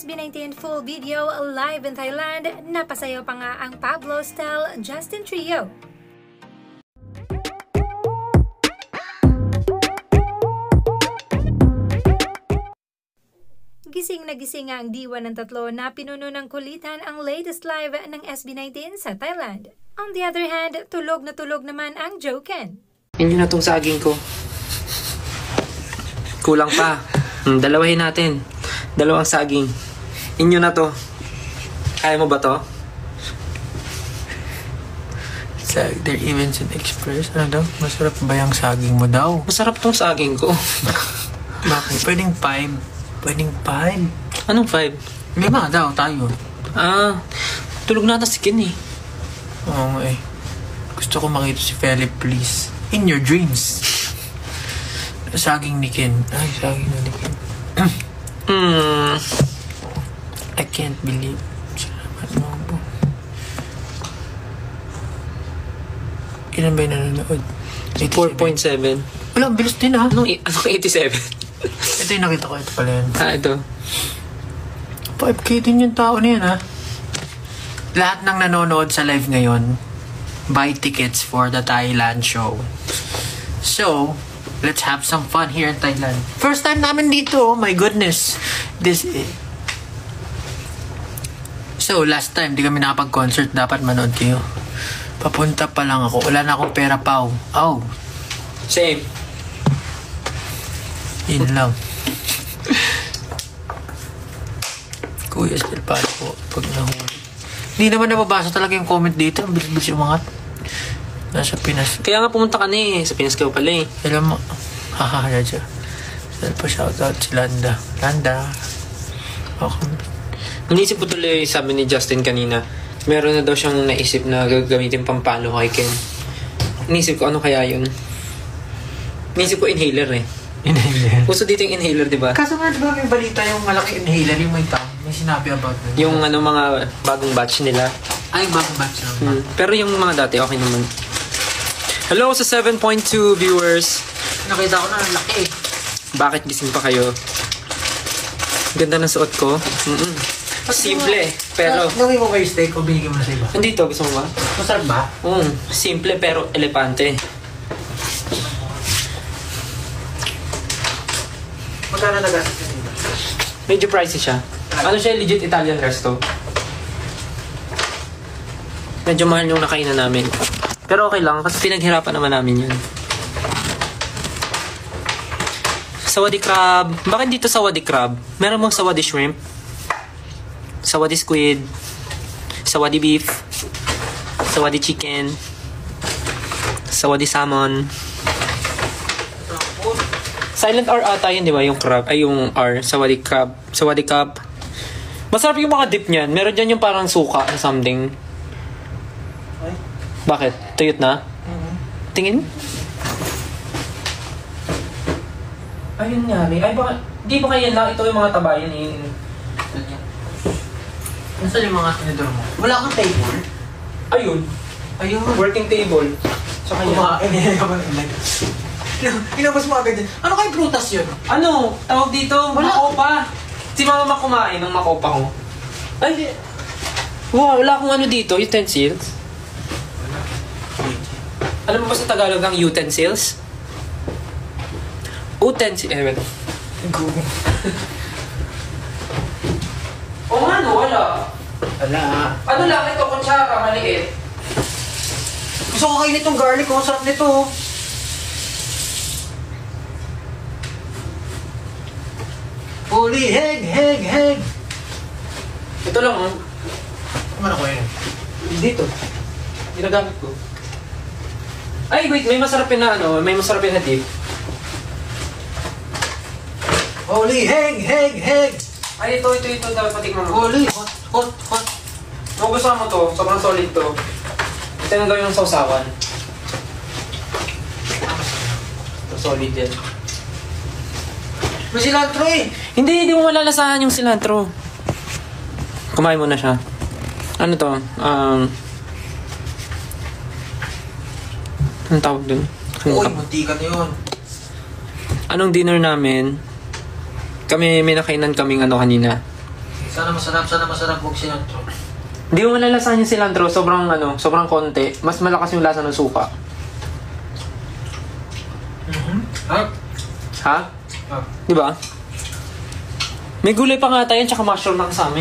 SB19 full video live in Thailand, napasayo pa nga ang Pablo Style Justin Trio. Gising na gising nga ang diwa ng tatlo na pinuno ng kulitan ang latest live ng SB19 sa Thailand. On the other hand, tulog na tulog naman ang Joken. Inyo na tong saging ko. Kulang pa. Dalawahin natin. Dalawang saging. Inyo na to. Kaya mo ba to? There even in express. Ano daw? Masarap ba yung saging mo daw? Masarap tong saging ko. Bakit? Pwedeng 5. Pwedeng 5. Anong 5? 5 daw tayo. Tulog na si Ken eh. Oo eh. Gusto ko makita si Philip, please. In your dreams. Saging ni Ken. Ay, saging ni Ken. I can't believe. Salamat mo po. Ilan ba yung nanonood? 4.7. Wala, ang bilis din ha. Anong 87? Ito yung nakita ko. Ito pala yan. Ito. 5K din yung tao na yan ha. Lahat ng nanonood sa live ngayon, buy tickets for the Thailand show. So, let's have some fun here in Thailand. First time namin dito, oh my goodness. So, last time, di kami nakapag-concert. Dapat manood kayo. Papunta pa lang ako. Wala na akong pera, Pao. Oh. Same. Yun lang. Kuya, still pala po. Pag nahuli. Hindi naman nababasa talaga yung comment dito. Ang bilis-bilis yung mga nasa Pinas. Kaya nga pumunta ka na eh. Sa Pinas ka pala eh. Alam mo, haha, siya. Saan pa shoutout si Landa. Landa. Okay. Inisip ko tuloy, sabi ni Justin kanina, meron na daw siyang naisip na gagamitin pampalo kay Ken. Inisip ko, ano kaya yun? Inisip ko, inhaler eh. Inhaler? Puso dito yung inhaler, di ba? Kaso nga, di ba may balita yung malaki inhaler, yung may tao? May sinabi about that. Yung mga bagong batch nila. Ay, bagong batch lang. Pero yung mga dati, okay naman. Hello sa 7.2 viewers. Nakita ko na, laki eh. Bakit gising pa kayo? Ganda ng suot ko. Simple, pero... Gawin mo ba yung steak o binigyan mo na sa iba? Nandito, gusto mo ba? Masarap ba? Simple pero elepante. Magkano nagastos yun? Medyo pricey siya. Ano siya, legit Italian resto. Medyo mahal yung nakainan namin. Pero okay lang, kasi pinaghirapan naman namin yun. Sawadee crab. Bakit dito sawadee crab? Meron mong sawadee shrimp? Sawadee squid, sawadee beef, sawadee chicken, sawadee salmon. Silent R ata yun, di ba? Yung crab, ay yung R, sawadee crab, sawadee crab. Masarap yung mga dip niyan. Meron dyan yung parang suka or something. Bakit? Tuyot na? Tingin? Ayun nga, ay baka, di ba kaya lang ito yung mga tabayan eh. Nasaan yung mga tinidor mo? Wala kang table? Ayun. Working table. So kaya inabas mo agad yun. Ano kayong prutas yun? Ano? Tawag dito? Makopa. Si mama kumain ng makopa ko. Ay, wow, wala akong ano dito, utensils. Alam mo ba sa Tagalog ang utensils? Utensils. Wait. Oo nga no, wala. Wala. Ano lang ito, kutsara, maliit. Gusto ko kainin itong garlic ko. Sarap nito. Holy heg. Ito lang oh. Ano ko yun? Dito. Ginagamit ko. Ay, wait, may masarap yun na ano, may masarap yun na dip. Holy heg. Ay, ito, dapat patikman mo. Holy hot. Kung gusto mo to, sobrang solid to. Ito yung gawin ng sausawan. Ito, solid yan. May cilantro eh. Hindi mo malalasahan yung cilantro. Kumain mo na siya. Ano to? Anong tawag dun? Uy, muntikan yun. Anong dinner namin? Kami, may nakainan kaming ano kanina. Sana masarap huwag cilantro. Hindi mo malalasahan yung cilantro, sobrang konti. Mas malakas yung lasa ng suka. Ha? Di ba? May gulay pa nga tayo, tsaka mushroom na kasama.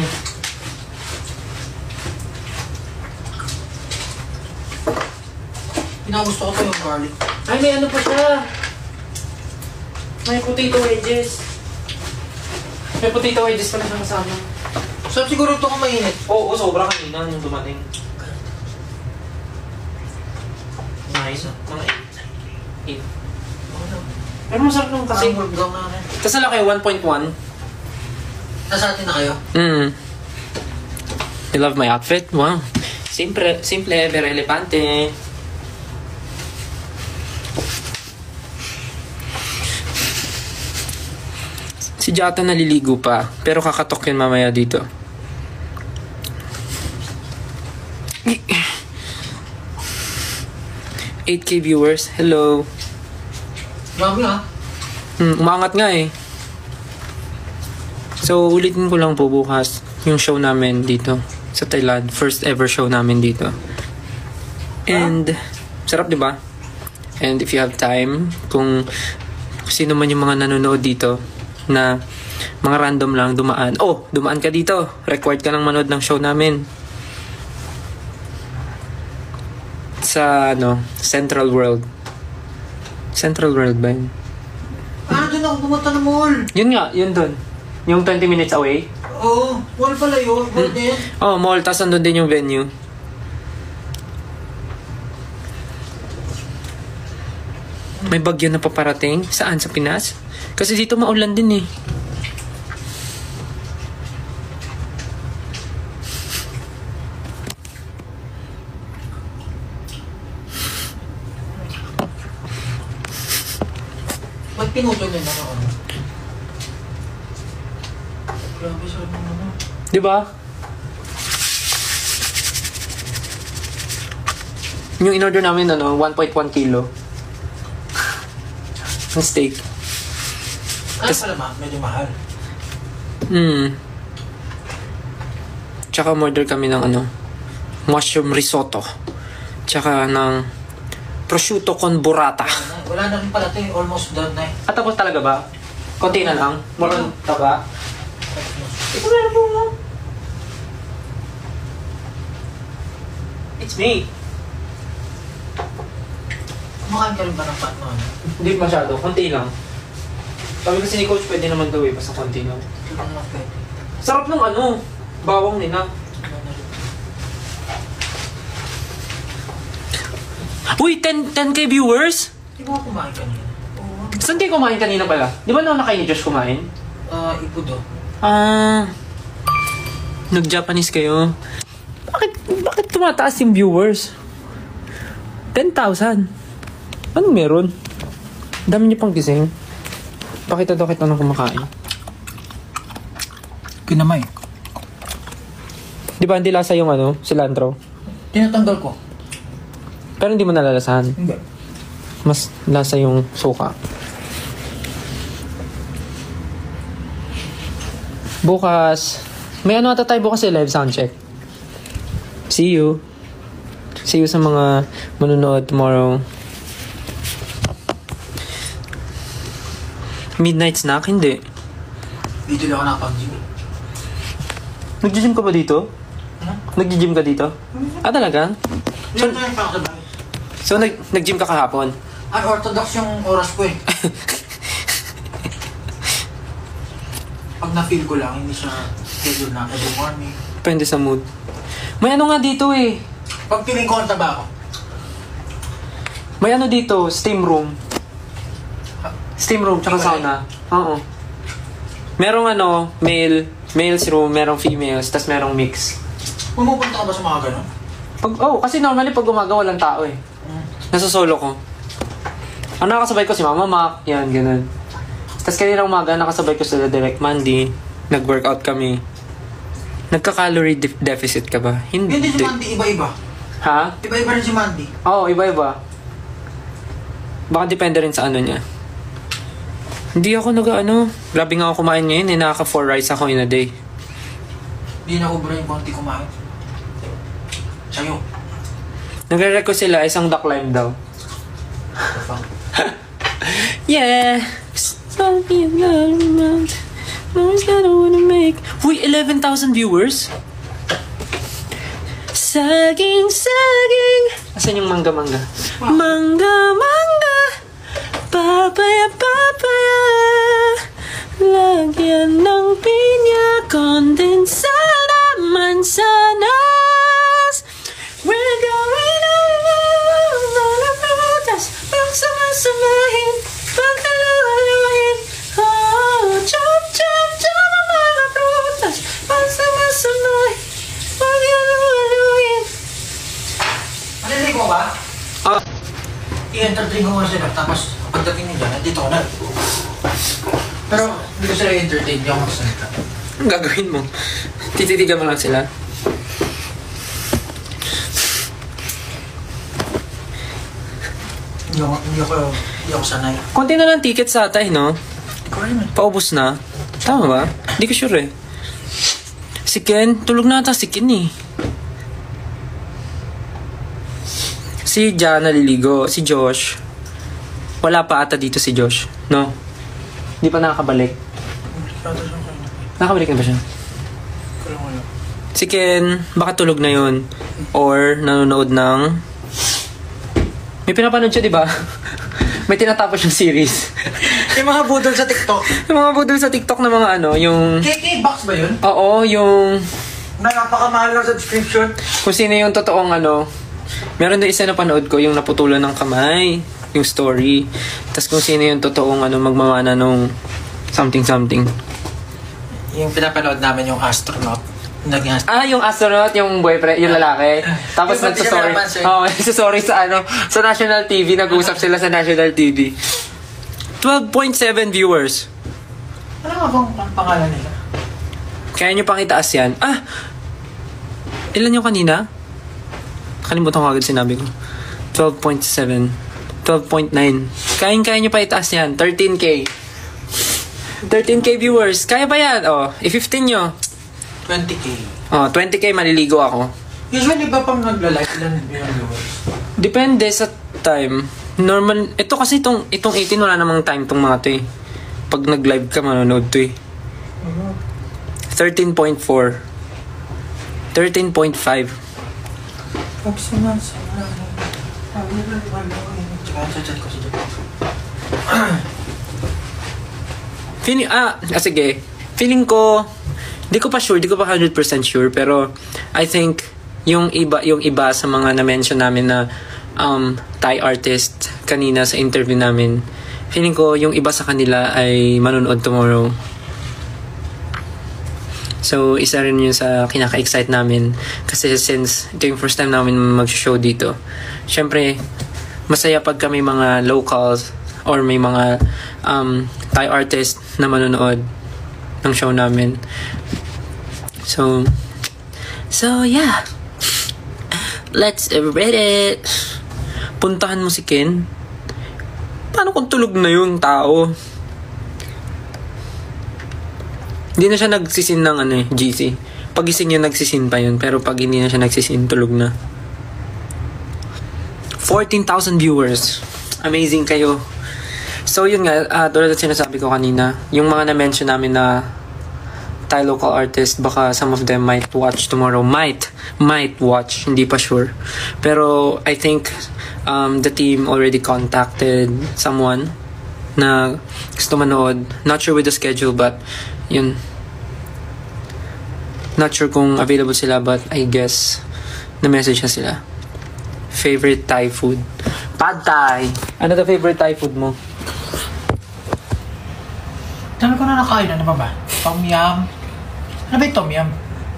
Pinagusto ko pa yung garlic. Ay, may ano pa siya. May potato wedges. May potato wedges pa na siya kasama. Sarap siguro ito kung mainit. Oo, sobra kanina nung dumating. Nice. Mga 8. Pero masarap nung kasi. Tapos na kayo, 1.1. Nasa atin na kayo? You love my outfit? Wow. Simple, pero elegante. Si Jata naliligo pa, pero kakatok yun mamaya dito. $8K viewers. Hello. Grabe ha? Umangat nga eh. So, ulitin ko lang po bukas yung show namin dito sa Thailand. First ever show namin dito. And, sarap diba? And if you have time, kung sino man yung mga nanonood dito na mga random lang dumaan. Oh, dumaan ka dito. Required ka ng manood ng show namin. Sa, Central World. Central World ba yun? Doon ako pumunta ng mall. Yun nga, yun dun. Yung 20 minutes away. Oo, mall pala yun. Mall din. Oh, mall, tas nandun din yung venue. May bagyo na paparating. Saan? Sa Pinas? Kasi dito maulan din eh. Ba't pinutol nila ako? Grabe, sarap naman. Diba? Yung in-order namin, 1.1 kilo. Ng steak. Pala medyo mahal. Tsaka order kami ng mushroom risotto. Tsaka ng prosciutto con burrata. Wala na rin pala ito, almost done na eh. At tapos talaga ba? Konti na lang? More on taba? Ito meron po mo. It's me. Kumakain ka rin ba ng pat mo? Hindi masyado, konti lang. Sabi kasi ni Coach, pwede naman daw basta konti lang. Ito lang na pwede. Sarap ng bawang nila. Uy, 10K viewers? Di ba ako kumain kanina? Oo. Saan kayo kumain kanina pala? Di ba na kayo ni Josh kumain? Ipudo. Nag-Japanese kayo. Bakit tumataas yung viewers? 10,000. Anong meron? Dami niyo pang gising. Pakita daw kita ng kumakain. Kinamay. Di ba hindi lasa yung cilantro? Tinatanggal ko. Pero hindi mo nalalasahan. Hindi. Mas lasa yung suka. Bukas, may ata tayo bukas live soundcheck. See you. See you sa mga manunood tomorrow. Midnight snack? Hindi. Dito lang ako nakapag-gym. Nag-gym ka ba dito? Nag-gym ka dito? Ah, talaga? Yan na yung pakasabay. So, nag-gym ka kahapon? Ay, orthodox yung oras ko eh. Pag na-feel ko lang, hindi siya schedule na every morning. Depende sa mood. May nga dito eh. Pag feeling ko ang taba ako. May dito, steam room. Steam room, tsaka sauna. Oo. Merong males room, merong females, tas merong mix. Pumupunta ka ba sa mga ganun? Kasi normally pag umaga walang tao eh. Nasa solo ko. Ang nakasabay ko si Mama Mac, yan, ganun. Tas kanina umaga, nakasabay ko sila Direct Mandy. Nag-workout kami. Nagka-calorie deficit ka ba? Hindi si Mandy, iba-iba. Ha? Iba-iba rin si Mandy. Oo, iba-iba. Baka depende rin sa niya. Hindi ako grabe nga ako kumain ngayon eh. Nakaka 4 rice ako in a day. Hindi na ubra yung konti kumain. Sa'yo. Nagre-request sila, isang duck lime daw. Yeah. Something about noise that I wanna make. Uy, 11,000 viewers? Saging. Asan yung mangga? Mangga. Papaya. Lagyan ng pinya, kondensada, mansanas. We're going on the frutas, pagsamasamahin, pagkaluhaluhin. Oh, chop, ang mga frutas, pagsamasamahin, pagkaluhaluhin. Maliligo ba? Ah, I-entertain ko nga sila, tapos pagdating nyo dyan, nandito ko na. Pero hindi ko sila i-entertain, hindi ako magsalita. ang gagawin mo? Tititigan mo lang sila. Hindi ako sanay. Konti na lang ticket sa atay, no? Ikaw rin eh. Paubos na. Tama ba? Hindi ko sure eh. Si Ken, tulog na ata si Ken eh. Si Jan naliligo. Si Josh. Wala pa ata dito si Josh. No? Hindi pa nakakabalik. Nakabalik na ba siya? Si Ken, baka tulog na yun. Or nanonood ng... May pinapanood siya, di ba? May tinatapos yung series. Yung mga budol sa TikTok. Yung mga budol sa TikTok na mga ano, yung... KK-Box ba yun? Oo, yung... Napakamahal ng subscription. Kung sino yung totoong ano... Meron na isa na panood ko, yung naputulan ng kamay. Yung story. Tapos kung sino yung totoong ano, magmamana nung... Something. Yung pinapanood namin yung astronaut. Yung astronaut, yung boyfriend, yung lalaki. Tapos Yung pati siya nagsasorry. napansin. Oo, nagsasorry sa ano, sa national TV. Nag-uusap sila sa national TV. 12.7 viewers. Ano nga bang pangalan nila? Kaya nyo pang itaas yan. Ilan yung kanina? Kalimutan ko agad sinabi ko. 12.7. 12.9. Kaya nyo pa itaas yan. 13K. 13K viewers. Kaya ba yan? I-15 nyo. 20K. 20K maliligo ako. Usually ba pang nagla-like ilan yung viewers? Depende sa time. Normal, ito kasi itong 18 wala namang time tong mga to eh. Pag nag-live ka, manonood to eh. 13.4. 13.5. Pag sumasama, chat ko si sige. Feeling ko, di ko pa 100% sure, pero I think yung iba sa mga na-mention namin na Thai artist kanina sa interview namin, feeling ko yung iba sa kanila ay manonood tomorrow. So, isa rin yun sa kinaka-excite namin kasi since ito yung first time namin mag-show dito. Syempre, masaya pag kami mga locals or may mga Thai artist na manonood ng show namin. So yeah. Let's read it. Puntahan mo si Ken. Paano kung tulog na yung tao? Hindi na siya nagsisin ng GC. Pagising niya nagsisin pa yun. Pero pag hindi na siya nagsisin, tulog na. 14,000 viewers. Amazing kayo. So yun nga, tulad at sinasabi ko kanina, yung mga na-mention namin na Thai local artist, baka some of them might watch tomorrow. Might watch, hindi pa sure. Pero I think the team already contacted someone na gusto manood. Not sure with the schedule, but yun. Not sure kung available sila, but I guess na-message na sila. Favorite Thai food? Pad Thai. Ano the favorite Thai food mo? Dami ko na nakain. Ano ba? Tom Yum. Ano ba yung Tom Yum?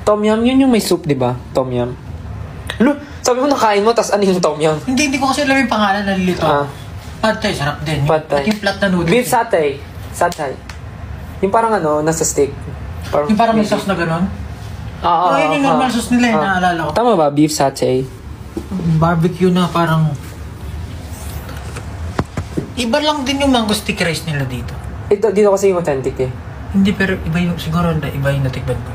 Tom Yum, yun yung may soup, di ba? Tom Yum. Ano? Sabi mo nakain mo, tas ano yung Tom Yum? Hindi ko kasi alam yung pangalan. Nalilito. Pad Thai, sarap din. Pad Thai. At yung flat na noodles. Beef satay. Satay. Yung parang nasa stick. Yung parang may sauce na gano'n? Oo, yun yung normal sauce nila. Naalala ko. Tama ba? Beef satay. Barbecue na parang... Iba lang din yung mango sticky rice nila dito. Dito kasi yung authentic eh. Hindi, pero iba yung, siguro iba yung natikman ko.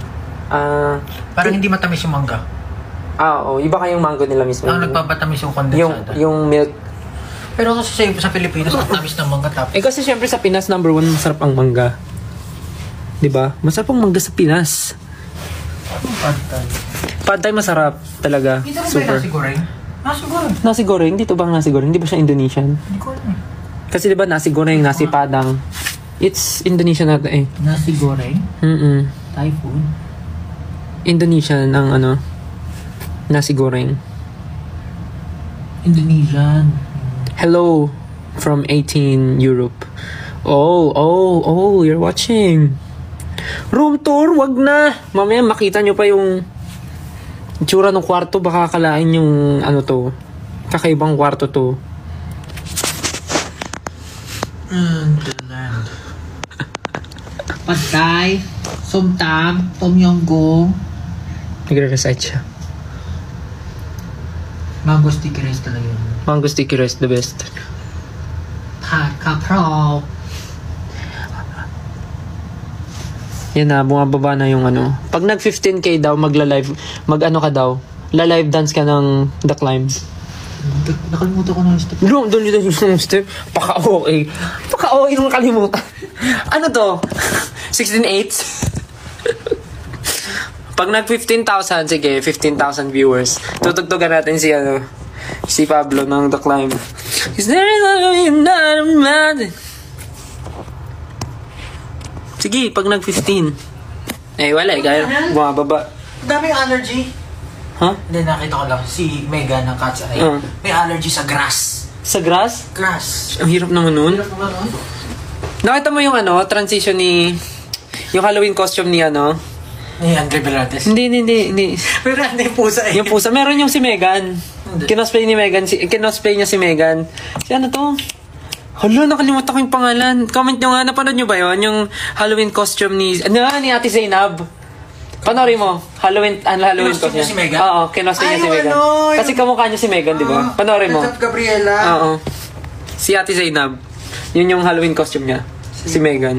Parang hindi matamis yung mangga. Oo. Iba kayong mango nila mismo. Nagpapatamis yung kondensada. Yung milk. Pero kasi sa Pilipinas, matamis ng mangga tapos. Kasi syempre sa Pinas, number 1, masarap ang mangga. Diba? Masarap ang mangga sa Pinas. Pad Thai masarap talaga. Dito rin ba yung Super. nasi goreng? Nasi goreng. Nasi goreng? Dito bang nasi goreng? Di ba siya Indonesian? Hindi ko alam. Kasi diba nasi goreng, nasi padang. It's Indonesian nata eh. Nasi goreng? Thai food? Indonesian ang nasi goreng. Indonesian. Hello from 18 Europe. Oh, you're watching. Room tour, wag na. Mamaya makita nyo pa yung itsura ng kwarto. Baka akalain yung to. Kakaibang kwarto to. Pad Thai, Som Tam, Tom Yum Goong, Nagre-recite siya. Mango sticky rice talaga yun. Mango sticky rice, the best. Pat Kapraw. Yan na, bumababa na yung Pag nag 15k daw, magla-live, ka daw. La-live dance ka ng The Climb. Nakalimutan ko na yung step. Doon yung step. Paka-okay. Paka-okay nung kalimutan. Ano to? 16/8? Pag nag 15,000, sige, 15,000 viewers. Tutugtugan natin si Pablo ng The Climb. Is there another man? Sige, pag nag 15. Eh, wala eh. Kaya bumababa. Daming allergy. Huh? Hindi, nakita ko lang. Si Megan ng Cat's Eye. May allergy sa grass. Sa grass? Grass. Ang hirap naman nun. Hirap naman nun. Nakita mo yung transition ni... Yung Halloween costume ni Ni Andre Belartes. Hindi. Pero ano yung pusa eh. Yung pusa. Meron yung si Megan. Kinosplay ni Megan. Kinosplay niya si Megan. Si to? Hala, nakalimutan ko yung pangalan. Comment nyo nga, napanood nyo ba yun? Yung Halloween costume ni Ate Zainab. Panoorin mo. Halloween costume niya si Megan? Oo, kinosplay niya si Megan. Kasi kamukha niya si Megan, di ba? Panoorin mo. Gabriela. Oo. Si Ate Zainab. Yun yung Halloween costume niya. Si Megan.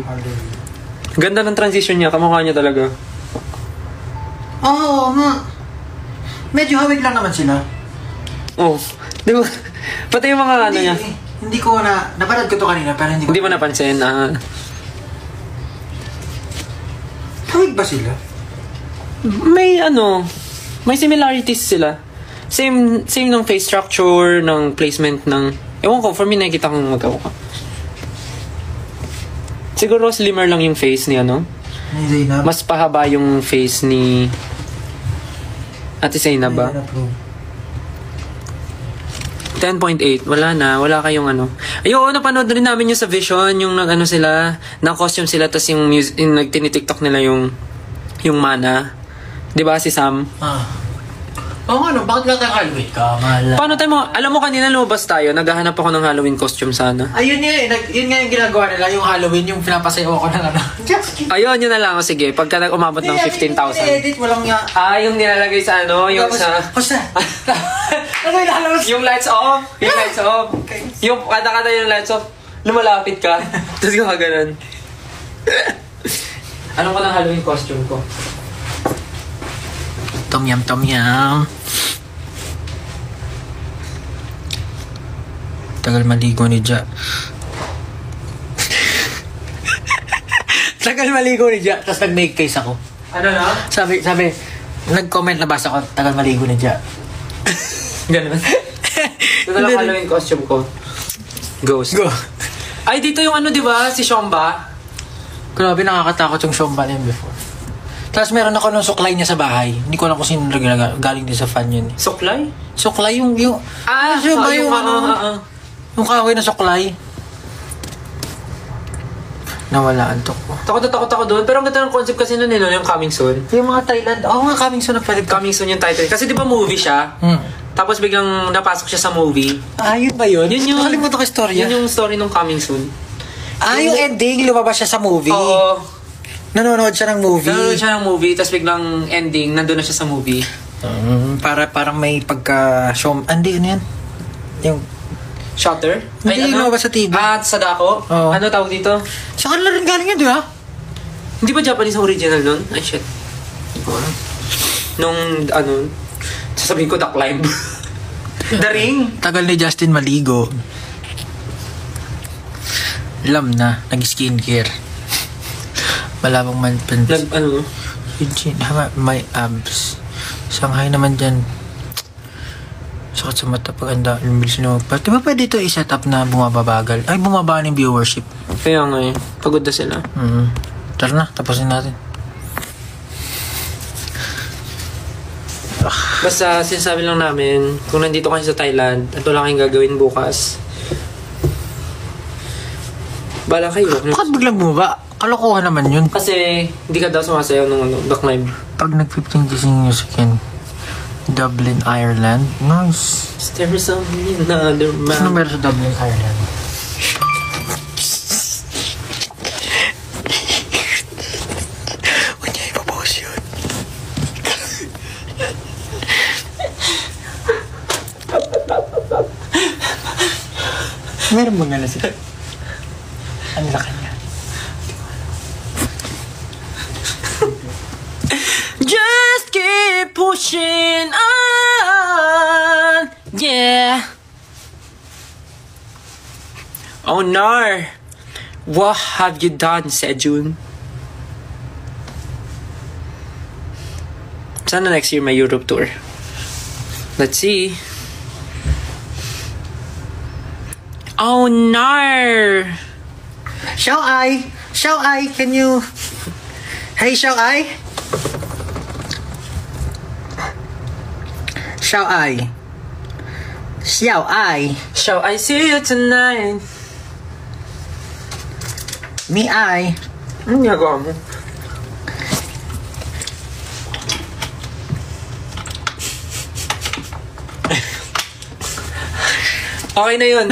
Ganda ng transition niya. Kamukha niya talaga. Oo nga. Medyo hawig lang naman sila. Oo. Di ba? Pati yung mga niya. Hindi ko napanood ko to kanina pero Hindi mo napansin. Hawig ba sila? May similarities sila. Same ng face structure, ng placement ng... Ewan ko, for me nakikita kong magkawaka. Siguro slimmer lang yung face ni Ni Zainab. Mas pahaba yung face ni Ate Zainab ba? 10.8. Wala na. Wala kayong Ayun, napanood rin namin yung sa Vision, yung sila, na-costume sila, tas yung nagtinitiktok nila yung mana. Diba si Sam? Oo nga bakit lang tayo Halloween ka? Paano tayo alam mo kanina lumabas tayo, naghahanap ako ng Halloween costume sana. Ayun yun nga yung ginagawa nila, yung Halloween, yung pinapasayaw ako ng Ayun, yun na lang. Sige, pagka umabot ng 15,000. Edit, walang nga. Yung nilalagay sa yung sa... Basta. Ano yung lalabas? Yung lights off. Yung lights off. Yung kada-kada yung lights off. Lumalapit ka. Tapos ka ganun. Anong ko ng Halloween costume ko? Tom Yum. Tagal maligo ni Ja. Tapos nag-make case ako. Ano na? Sabi, nag-comment na basa ko, tagal maligo ni Ja. Ganun. Ito na lang Halloween costume ko. Ghost. Go. Ay, dito yung di ba? Si Shomba. Grabe, nakakatakot yung Shomba na yun before. Tapos meron ako nung suklay niya sa bahay. Hindi ko alam kung sino galing din sa fan yun. Suklay? Suklay yung... Yung kahoy na suklay. Nawala antok ko. Takot ako doon. Pero ang ganda ng concept kasi nun yung Coming Soon. Yung mga Thailand. Coming Soon na pwede. Coming Soon yung title. Kasi di ba movie siya? Tapos biglang napasok siya sa movie. Yun ba yun? Yun yung... Nakalimutan ko istorya. Yun yung story ng Coming Soon. Yung ending, lumabas siya sa movie. Oo. Nanonood siya ng movie. Tapos biglang ending, nandun na siya sa movie. Parang may pagka-show... Hindi, ano yan? Yung... Shutter? Hindi, lumabas sa TV. Sadako? Oo. Ano tawag dito? Sa kanila rin galing yan, di ba? Hindi ba Japanese ang original nun? Ay, shit. ko alam. Nung, sasabihin ko duck live. The Ring. Tagal ni Justin maligo. Alam na, nag-skincare. Malabang man. May abs. Shanghai naman dyan. Sakit sa mata pag anda. Di ba pwede ito i-set up na bumababagal? Ay, bumaba ng viewership. Kaya nga eh. Pagod na sila. Tara na, tapusin natin. Basta sinasabi lang namin, kung nandito kayo sa Thailand, ito lang kayong gagawin bukas. Bala kayo. Bakit biglang bumaba? Kalokohan naman yun. Kasi hindi ka daw sumasayaw ng duck live. Pag nag-15 gising music in Dublin, Ireland. Nice. Is there another man? Ano meron sa Dublin, Ireland? Huwag niya ipapost yun. Meron mo nga na sila. Ano na kanya? Just keep pushing on. Yeah. Oh no. What have you done, Sejun? Sana next year may Europe tour. Let's see. Oh no. Xiao Ai, can you... Hey, Xiao Ai? Xiao Ai. Shall I see you tonight? Me Ai. Ano ginagawa mo? Okay na yun.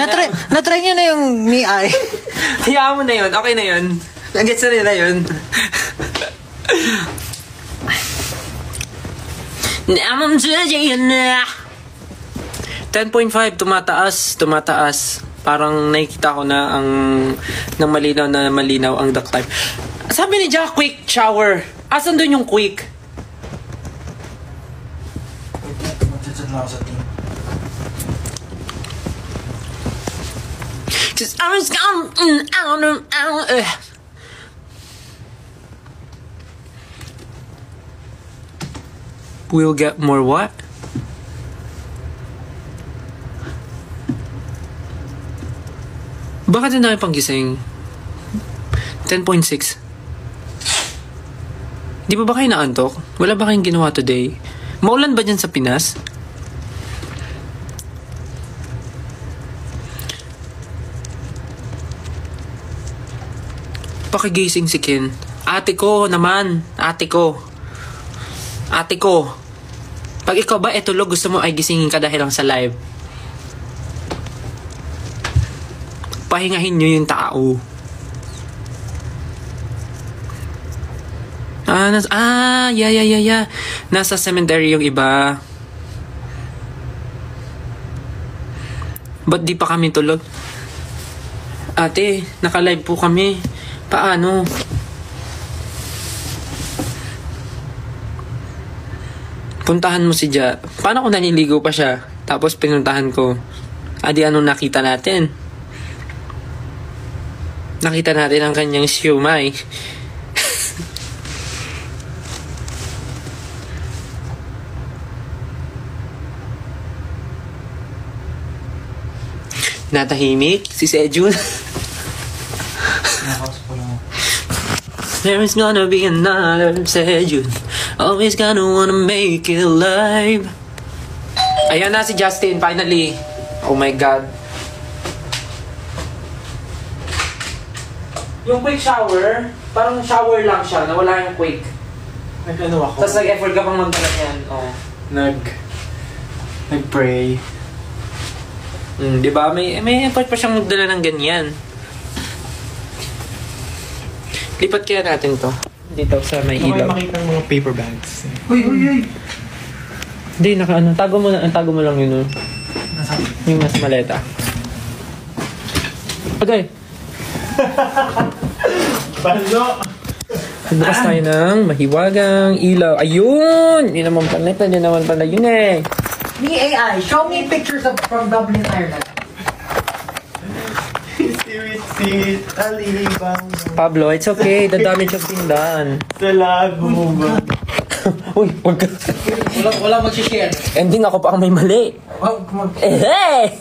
Natry niyo na yung Me Ai. Hayaan mo na yun. Okay na yun. Nag-gets na nila yun. Naman dyan na. 10.5, tumataas. Parang nakikita ko na ng malinaw ang duck type. Sabi ni Jack, quick shower. Asan doon yung quick? Magtsatsan lang ako sa team. Cause I was gone out. We'll get more what? Bakit hindi pang gising? 10.6. Di ba kayo naantok? Wala ba kayong ginawa today? Maulan ba dyan sa Pinas? Pakigising si Ken. Ate ko naman. Ate ko. Pag ikaw ba tulog, gusto mo ay gisingin ka dahil lang sa live. Pahingahin nyo yung tao. Yeah. Nasa cemetery yung iba. Ba't di pa kami tulog? Ate, naka-live po kami. Paano? Puntahan mo si Ja. Paano kung naniligo pa siya? Tapos pinuntahan ko. Adi, anong nakita natin? Nakita natin ang kanyang siumay. Natahimik si Sejun. There is gonna be another Sejun. Always gonna wanna make it live. Ayan na si Justin, finally. Oh my God. Yung quick shower, parang shower lang siya, nawala yung quick. Nag-ano ako? Tapos nag-effort ka pang magkalat yan. Oh. Nag-pray. Di ba? May effort pa siyang magdala ng ganyan. Lipat kaya natin to. Dito sa may ilaw. Makita ng mga paper bags. Uy! Hindi, tago mo lang yun. Yung mas maleta. Okay. Balo! Bukas tayo ng mahiwagang ilaw. Ayun! Yun naman pala yun eh. Me AI, show me pictures from Dublin, Ireland. Sweet, alibang. Pablo, it's okay. The damage has been done. Sa lago ba? Uy, wag ka. Wala mag-share. Ending ako pa ang may mali. Hey!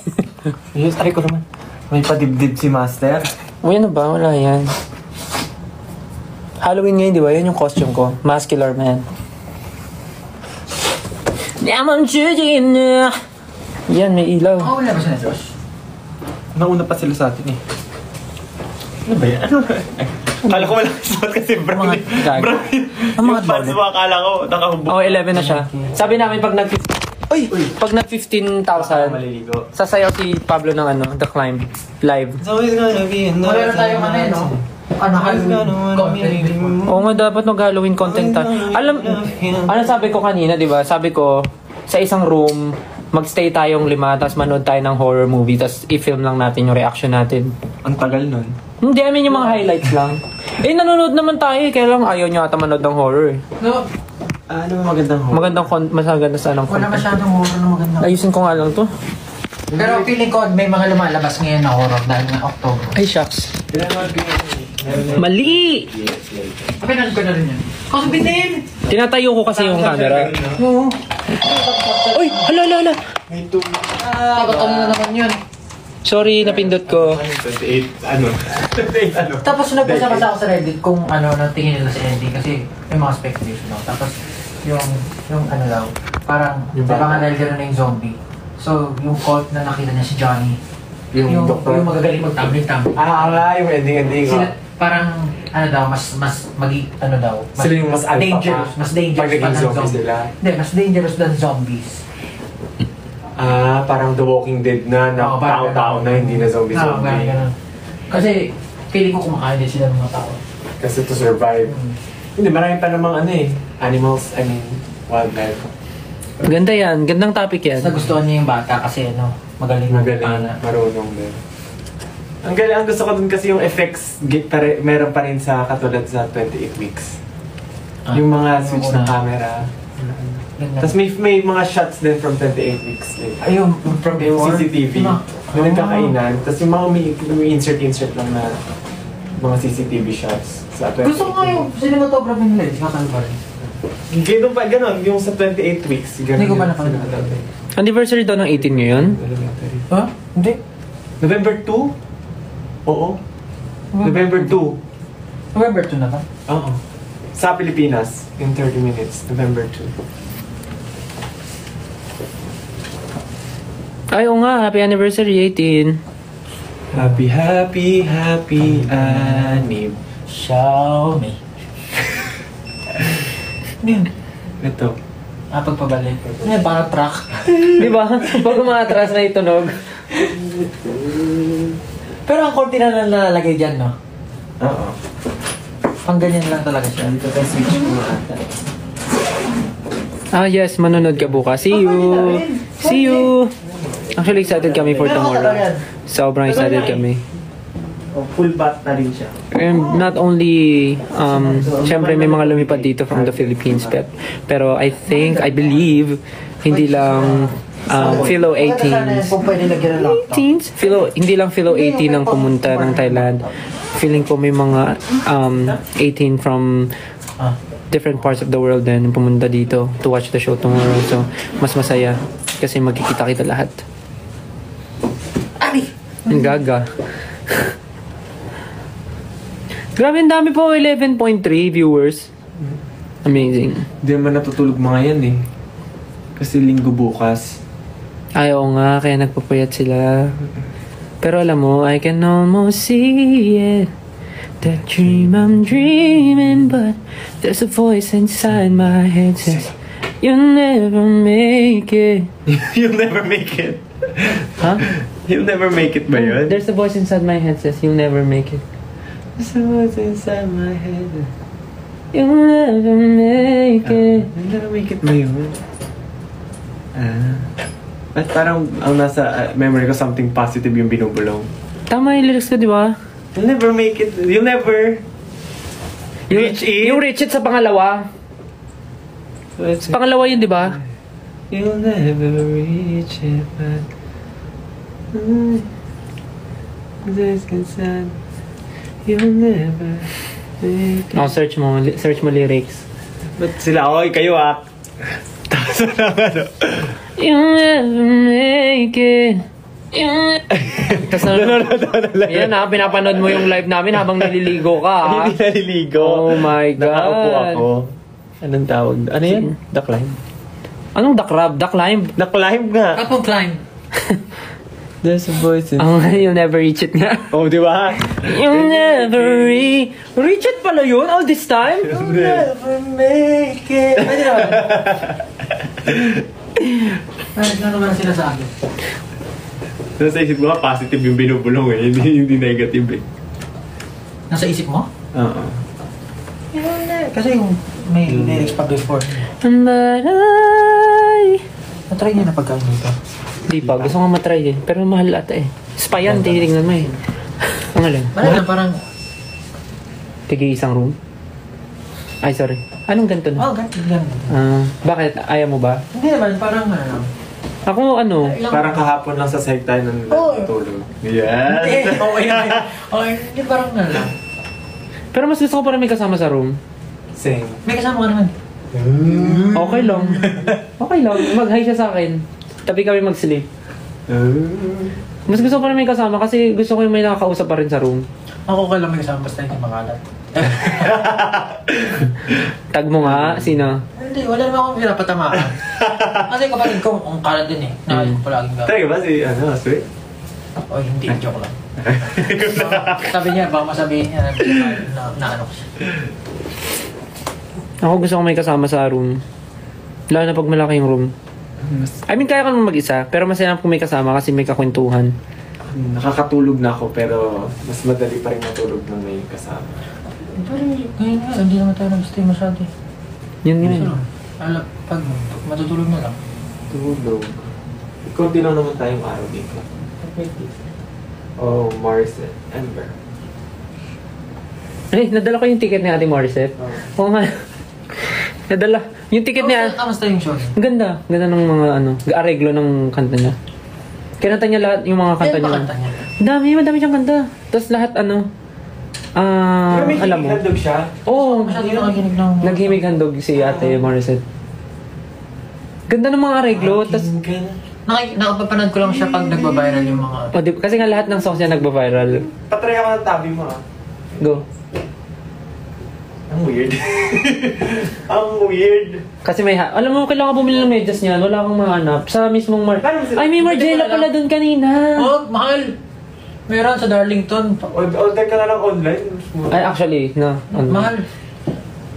Yes, try ko naman. May padibdib si Master. Uy, ano ba? Wala yan. Halloween ngayon, di ba? Yan yung costume ko. Muscular man. I'm shooting na. Yan, may ilaw. Wala ba siya na Josh? Nauna pa sila sa atin eh. Ano ba yan? Ano ba? Akala ko wala suot kasi brown. Gag. Brown. Ang mga Yung pants mo, akala ko nakahubog. Oh, 11 na siya. Sabi namin pag nag pag nag 15,000, Maliligo. sasayaw si Pablo ng ano, The Climb live. It's always gonna be enough. Wala na tayong ano no? Ano content? Oo nga, dapat mag-Halloween content tayo. Alam, ano sabi ko kanina, di ba? Sabi ko, sa isang room, magstay tayong 5, tapos manood tayo ng horror movie, tapos i-film lang natin yung reaction natin. Ang tagal nun. Hindi, I mean yung mga highlights lang. Nanonood naman tayo, kaya lang ayaw nyo ata manood ng horror. No, Ano ba magandang horror? Maganda sana ng wala content. masyadong horror na maganda. Ayusin ko nga lang to. Pero feeling ko may mga lumalabas ngayon na horror dahil nga October. Ay, shucks. Mali! Pinanood ko na rin yan. Kasi bitin! Tinatayo ko kasi yung camera. Oo. Uy! Hala! May two. Tapos ano na naman yun. Sorry, napindot ko. 28, ano? 28, ano? Tapos nagbasa-basa ako sa Reddit kung ano nang tingin nila sa ending kasi may mga speculation daw. Tapos yung ano daw, parang nga dahil gano'n na yung zombie. So yung cult na nakita niya si Johnny, yung doktor. yung magagaling mag-tumbling. Yung ending. Sila, parang ano daw, mas ano daw, Sila yung mas alpha dangerous, pa. mas dangerous Pag naging pa ng zombies zombies. nila. Hindi, mas dangerous than zombies. Parang The Walking Dead na Oo, parang tao-tao na, hindi na parang zombie-zombie. ganun. Kasi feeling ko kumakain din sila ng mga tao. Kasi to survive. Hindi, marami pa namang animals, wildlife. Ganda yan. Gandang topic yan. Basta nagustuhan niya yung bata kasi magaling Magaling, marunong din. Ang galing, ang gusto ko dun kasi yung effects, meron pa rin sa katulad sa 28 weeks. Yung mga switch ng camera. Tapos may mga shots din from 28 weeks. Ayun, from Yung before. CCTV. Na nagkakainan. Tapos yung mga may insert lang na mga CCTV shots sa 28 Gusto ko nga yung cinematography nila, kakalo pa rin. Ganon, yung sa 28 weeks. Hindi ko pa napanood. Anniversary daw ng 18 ngayon? Elementary. Ha? Hindi. November 2? Oo. November 2. November 2 na ba? Oo. Sa Pilipinas, in 30 minutes. November 2. Ay, oo nga. Happy anniversary, 18. Happy anib. Xiaomi. Ano yun? Ito. Pagpabalik. Ano yun, parang truck. Di ba? Pag umatras na itunog. Pero ang konti na nalalagay dyan, no? Oo. Pang ganyan lang talaga siya. Dito tayo switch mo ata. Yes. Manonood ka bukas. See you! Actually, excited kami for tomorrow. Sobrang excited kami. Full bat na rin siya. And not only, syempre may mga lumipad dito from the Philippines, pero I believe, hindi lang Philo 18s. Kung pwede lagyan ng laptop. 18s? Hindi lang Philo 18 ang pumunta ng Thailand. Feeling ko may mga 18 from different parts of the world din pumunta dito to watch the show tomorrow. So, mas masaya kasi magkikita-kita lahat. Ari! Ang gaga. Grabe, ang dami po. 11.3 viewers. Amazing. Hindi naman natutulog mga yan eh. Kasi linggo bukas. Ay, oo nga. Kaya nagpapayat sila. Pero alam mo, I can almost see it. That dream I'm dreaming. But there's a voice inside my head says, you'll never make it. You'll never make it. Huh? You'll never make it ba yun? There's a voice inside my head says, you'll never make it. There's a voice inside my head. You'll never make it. You'll never make it ba yun? At parang ang nasa memory ko something positive yung binubulong. Tama yung lyrics ko, di ba? You'll never make it. You'll never. Reach it? Yung reach it sa pangalawa. Sa pangalawa yun, di ba? You'll never reach it, but this is sad. You'll never make it. Oh, search mo lyrics. Ba't sila, oy, kayo Tapos lang You'll never make it. Tapos yan pinapanood mo yung live namin habang naliligo ka, ha? Hindi naliligo. Oh my God. Nakaupo ako. Anong tawag? Ano yan? Duck climb? Anong duck rap? Duck climb? Duck climb nga. Kapong climb. There's a voice in... You'll never reach it nga. Oh, di ba? You'll never reach it pala yun all this time? You'll never make it. Pwede naman. Ano naman ang sinasabi? Nasa isip ko nga, positive yung binubulong hindi negative Nasa isip mo? Oo. Kasi yung may lyrics pa before. Natry niya na pagkain dito. Di pa, gusto nga matry eh. Pero mahal ata eh. Spy yan, titignan mo eh. Ang alam. Parang... Tigi isang room? Ay, sorry. Anong ganito na? ganito. Bakit? Ayaw mo ba? Hindi naman, parang Ako ano? Parang kahapon lang sa site tayo nang natutulog. Yes! Hindi parang lang. Pero mas gusto ko pa rin may kasama sa room. Same. May kasama ka naman. Okay lang. Okay lang. Mag-hi siya sa akin. Tabi kami mag-sleep. Mas gusto ko pa rin may kasama kasi gusto ko yung may nakakausap pa rin sa room. Ako lang may kasama basta hindi makalat. Tag mo nga. Sino? Hindi, wala naman akong pinapatamaan. Kasi kapatid ko, ang kalat din eh. Nakalimutan ko laging gawin. Talaga ba si, sweet? O hindi, joke lang. Sabi niya, baka masabihin niya na ano ko siya. Ako gusto ko may kasama sa room. Lalo na pag malaki yung room. I mean, kaya ka naman mag-isa. Pero masaya kung may kasama kasi may kakwentuhan. Nakakatulog na ako pero mas madali pa rin matulog nang may kasama. Pero ngayon nga, hindi naman tayo nag-stay masyado eh. Yun yun. Pag matutulog na lang. Tulog. Kunti lang naman tayong araw dito. Oh, Morissette. Amber. Ay, nadala ko yung ticket ni Ate Morissette. Oo nga. Nadala. Yung ticket niya. Kamusta yung show? Ang ganda. Ganda ng mga areglo ng kanta niya. Kinanta niya lahat yung mga kanta niya. Kanta niya? Madami siyang kanta. Tapos lahat alam mo. Handog siya? Oo. Masyado nakakinig ng... Naghimig handog si Ate Morissette. Ganda ng mga areglo. Tapos Nakapapanood ko lang siya pag nagbabiral yung mga... kasi nga lahat ng songs niya nagba-viral. Patry ako ng tabi mo Go. Ang weird. Ang weird. Kasi alam mo, kailangan bumili ng medyas niyan. Wala akong mahanap. Sa mismong Ay, may Margiela pala doon kanina. Oh, mahal! Meron sa Darlington. Order ka na lang online. Ay, actually, no. Mahal.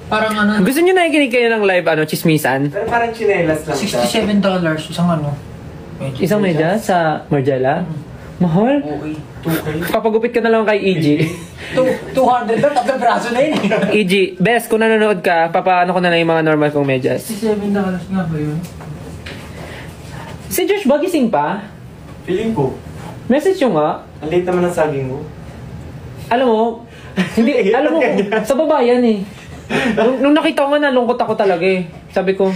Parang Gusto niyo nakikinig kayo ng live, chismisan? Pero parang chinelas lang siya. $67, isang Isang medyas sa Margiela? Mahal? Okay. 2K. Papagupit ka na lang kay EG. 200 lang, tatlong braso na yun eh. EG, best, kung nanonood ka, papaano ko na lang yung mga normal kong medyas. $67 nga ba yun? Si Josh ba gising pa? Feeling ko. Message nyo nga. Ang late naman ang saging mo. Alam mo, alam mo, sa baba yan eh. Nung nakita ko nga, nalungkot ako talaga eh. Sabi ko,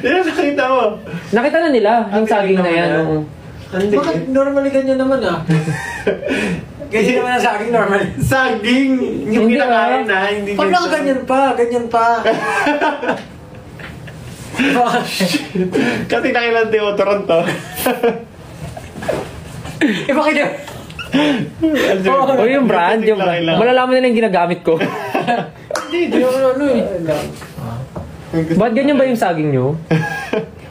Yan nakita mo. nakita na nila yung saging na yan. Oo. Bakit normally ganyan naman Ganyan naman ang saging normally. Saging! Yung Hindi kinakain na, hindi Pag nakaganyan pa. Kasi nakilang deodorant to. Bakit yun? O yung brand, yung brand. Malalaman nila yung ginagamit ko. Hindi yung Ba't ganyan ba yung saging nyo?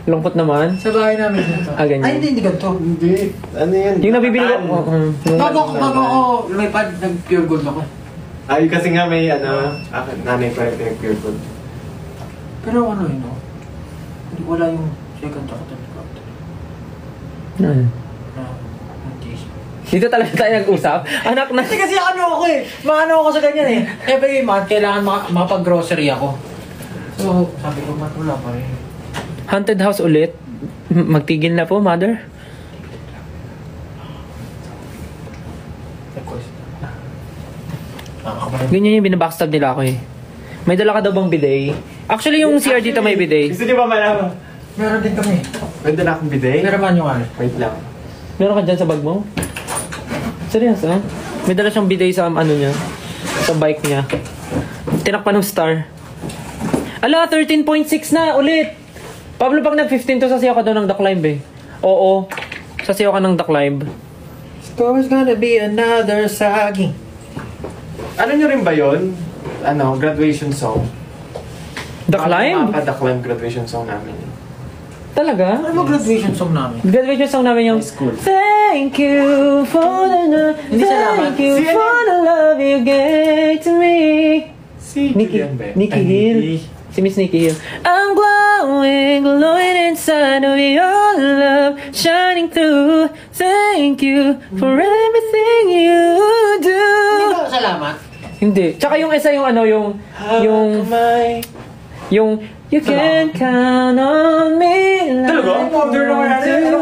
Lungkot naman. Sa bahay namin dito. Ganyan. Ay, hindi ganito. Hindi. Ano yan? Yung nabibili ko. Bago ako lumipad, nag-pure gold ako. Ay, kasi nga may nanay pa rin pure gold. Pero hindi wala yung second ako talaga. Dito talaga tayo nag-usap. Anak na. Kasi ako eh. Maano ako sa ganyan eh. Every month, kailangan makapag-grocery ako. So, sabi ko, wala pa rin. Haunted house ulit. Magtigil na po, mother. Ako Ganyan yung binabackstab nila ako eh. May dala ka daw bang bidet? Actually, yung CR dito may bidet. Gusto niyo ba malaman? Meron din kami. May dala akong bidet? Meron man yung ano. Wait lang. Meron ka dyan sa bag mo? Seryoso? May dala siyang bidet sa ano niya. Sa bike niya. Tinakpan ng star. Ala, 13.6 na ulit! Pablo, pag nag-15 to, sasayaw ka daw ng The Climb eh. Oo. Sasayaw ka ng The Climb. It's always gonna be another saging. Ano nyo rin ba yun? Ano, graduation song? The Climb? The Climb graduation song namin. Talaga? Ano ba graduation song namin? Graduation song namin yung High school. Thank you for the love. Hindi salamat. Thank you Si for the love you gave to me. Si Julian ba? Nikki Hill. Si Miss Nikki Hill. I'm glowing inside of your love, shining through. Thank you for everything you do. Hindi ba salamat? Hindi. Tsaka yung isa yung ano, yung you can count on me. Talaga? Modern naman natin.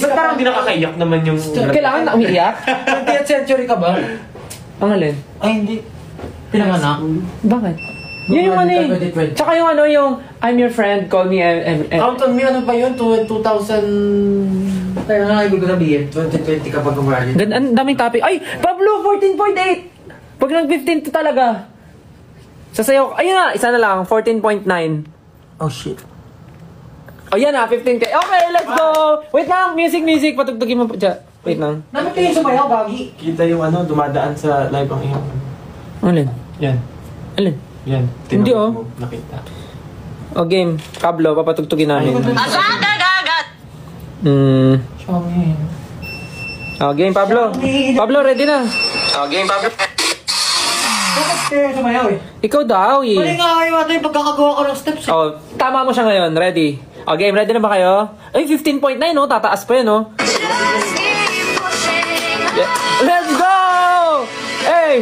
Ba't parang di nakakaiyak naman yung... Kailangan na umiiyak? 20th century ka ba? Ang alin? Ay, hindi. Pinanganak? Bakit? Yun yung ano eh. Tsaka yung ano yung I'm your friend, call me Count on me, ano pa yun? 2000... Kaya nga, ibig ko sabihin, 2020 kapag umarin. Ang daming topic. Ay! Pablo, 14.8! Pag nag-15 to talaga. Sasayaw. Ayun na, isa na lang. 14.9. Oh shit. O yan na, 15K. Okay, let's go! Wait lang, music. Patugtugin mo pa dyan. Wait lang. Dapat kayo sumayaw, Gagi. Kita yung ano, dumadaan sa live ang iyong... Alin? Yan. Alin? Yan. Hindi, Tinawag oh. mo, nakita. O game. Pablo, papatugtugin namin. Xiaomi. O game, Pablo. Pablo, ready na. O game, Pablo. Dapat kayo sumayaw eh. Ikaw daw eh. Mali nga kayo ata yung pagkakagawa ko ng steps eh. Oh, tama mo siya ngayon. Ready? O game, ready na ba kayo? Ay, 15.9 no? Tataas pa yun no? Yeah. Let's go! Hey!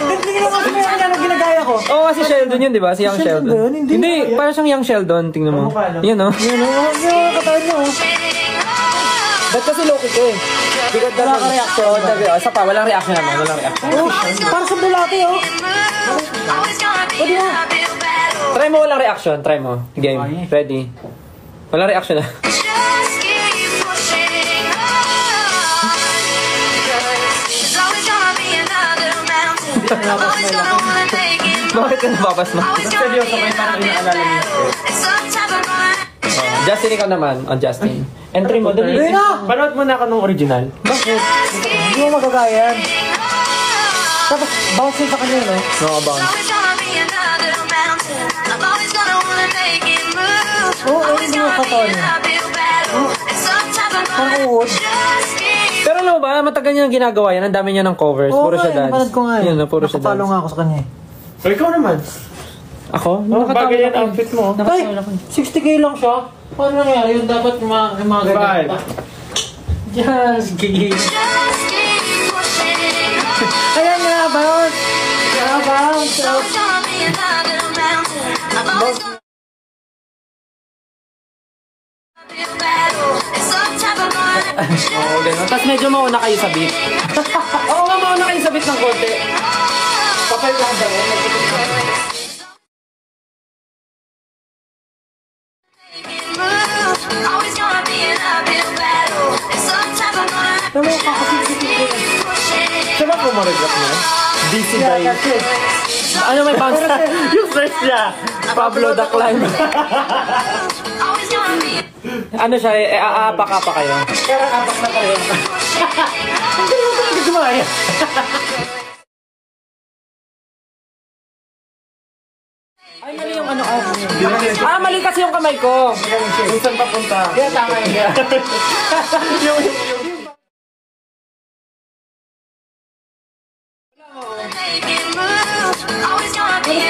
Hindi naman sumayaw niya nung ginagaya ko. Oo, si Sheldon yun, di ba? Si Young Si Sheldon Sheldon. ba yun? Hindi ba yan? Parang siyang Young Sheldon. Tingnan mo. Ang mukha lang. Yun no? Yun o, yung katawan niyo. Ba't kasi low kick eh? Because wala ka reaction. Isa pa, walang reaction naman. Walang reaction. Oh, para sa bulate oh. Pwede na. Try mo walang reaction. Try mo. Game. Ready? Walang reaction na. Bakit ka nababas mo? Seryoso kayo, parang inaalala niyo. Justin, ikaw naman. Justin. Entry mo. Dali. Ayun na! Panood mo na ako nung original. Bakit? Hindi mo magagaya yan. Tapos, bouncing sa kanya no? Nakabang. Oo, hindi mo katawan niya. Parang uod. Pero alam mo ba, matagal niya ginagawa yan. Ang dami niya ng covers. Puro siya dance. Napanood ko nga eh. Yun, puro siya Nakapalo dance. nga ako sa kanya eh. O, ikaw naman. Ako? Oh, bagay yan outfit mo. Ay, 60k lang siya. Paano nangyari yun? Dapat yung mga ganyan. Bakit? Just gigil. Ayan nga, bounce! Nga, bounce! Oo, gano'n. Tapos medyo mauna kayo sa beat. Oo nga, mauna kayo sa beat ng konti. Papalit lang ba yun? Pero kakasipsipin ko yan. Siya ba pumaregrap niya? DC by... Ano may bounce? Yung first niya! Pablo the Climb. Ano siya, aapa-kapa kayo. Pero apak na kayo. Hindi mo talaga gumaya. Ay, mali yung ano. Mali kasi yung kamay ko. Kung saan papunta? Kaya tama yun.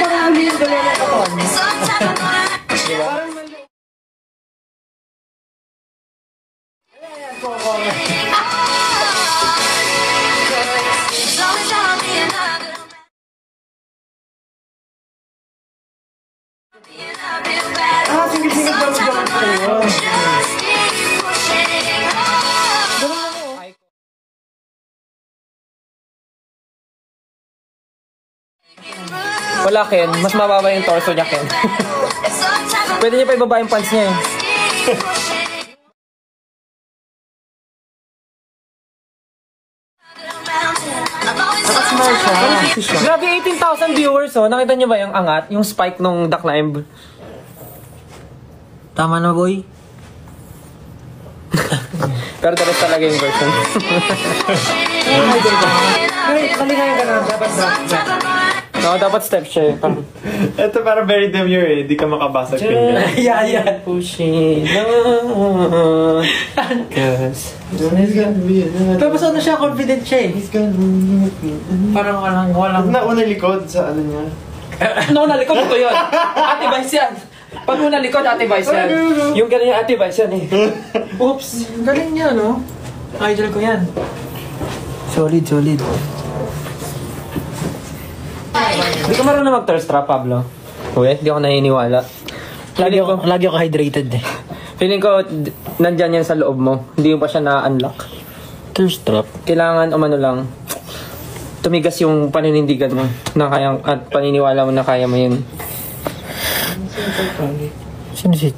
Parang huli yung dalawa ng katawan niya. Parang mali. Ah, sige-sige daw siya mag-trayon. Wala, Ken. Mas mababa yung torso niya, Ken. Pwede niya pa ibaba yung pants niya eh. Grabe, 18,000 viewers oh. Nakita niyo ba yung angat? Yung spike nung The Climb? Tama na, boy. Pero the rest talaga yung version. Kaligayan ka na. Dapat back. No, dapat step siya eh. Ito para very demure eh. Di ka makabasag ka yan. Yeah. Pushing on. Cause Pero basta siya, confident siya eh. Parang walang... Na unang likod sa ano niya. no, nalikod ito yun. Ate Vice yan. Pag una likod, Ate Vice yan. Yung ganyan Ate Vice yan eh. Oops. Galing niya, no? Idol ko yan. Solid. Hindi ka marunong mag-thirst trap, Pablo. Uy, hindi ako naniniwala. Lagi ako hydrated eh. Feeling ko, nandyan yan sa loob mo. Hindi mo pa siya na-unlock. Thirst trap? Kailangan, lang, tumigas yung paninindigan mo na kayang, at paniniwala mo na kaya mo yun. Sino si...